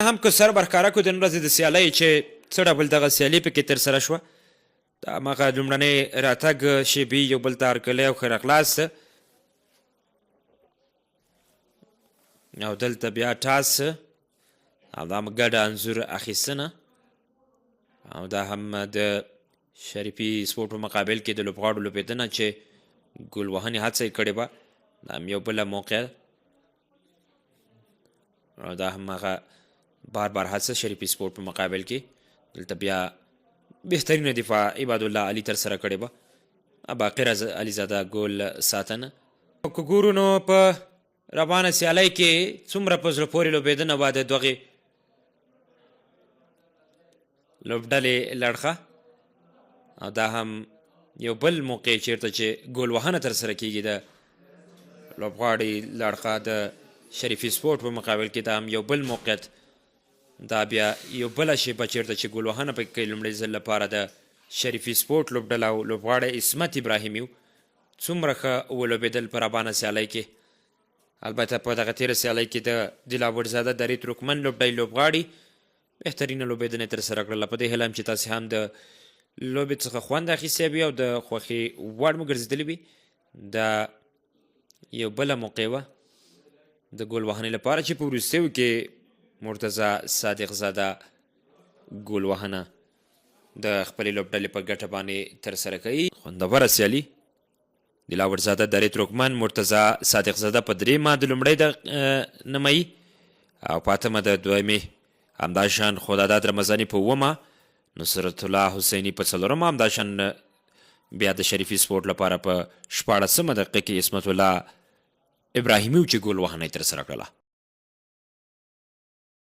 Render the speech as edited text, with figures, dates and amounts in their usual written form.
هم که سر برښکاره کړو د نن ورځې د سیالۍ چې څه ډول دغه سیالي پکې ترسره شوه د هماغه لومړنۍ راتګ شیبې یو بل ته هرکلی او ښه راغلاست او دلته بیا ټاس او دا هم ګډه انځور اخیستنه او دا هم د شریفي سپورټ په مقابل کې د لوبغاړو لوبېدنه چې ګول وهنې هڅه یې کړې وه دا هم یو بله موقع او دا هم هغه بار بار هڅه شریفي سپورټ په مقابل کې دلته بیا بهترینه دفاع عباد الله علي ترسره کړې وه باقر علیزاده ګول ساتنه که ګورو نو په روانه سیالۍ کې څومره په زړه پورې لوبېدنه وه د دغې لوبډلې لړخه او دا هم یو بل موقع چیرته چې ګول وهنه ترسره کیږي د لوبغاړي لړخه د شریفي سپورټ په مقابل کې دا هم یو بل موقعیت دا بیا یو بله شیبه چیرته چې ګول وهنه پکې لومړی ځل لپاره د شریفي سپورټ لوبډله او لوبغاړی عصمت ابراهیمي څومره ښه ولوبېدل په رابانه سیالۍ کې البته په دغه تېره سیالۍ کې د دلاورزاده درې ترکمن لوبډۍ لوبغاړي بهترینه لوبېدنې ترسره کړله په دې هیله چې تاسې هم د لوبې څخه خوند اخیستی وي او د خوښې وړ مو ګرځېدلي وي دا یو بله موقع وه د ګول وهنې لپاره چې په وروستیو کې مرتضی صادق زاده ګول وهنه د خپلې لوبډلې په ګټه باندې ترسره کوي خوندوره سیالي دلاورزاده درې ترکمن مرتضی صادق زاده په درېیمه د لومړۍ د نمایي او په اتمه د دویمې همدا شان خداداد رمضاني په اوومه نصرت الله حسیني په څلورمه همدا شان بیا د شریفي سپورټ لپاره په 14مه دقیقه کې عصمت الله ابراهیمي چې ګول وهنه یې ترسره کړله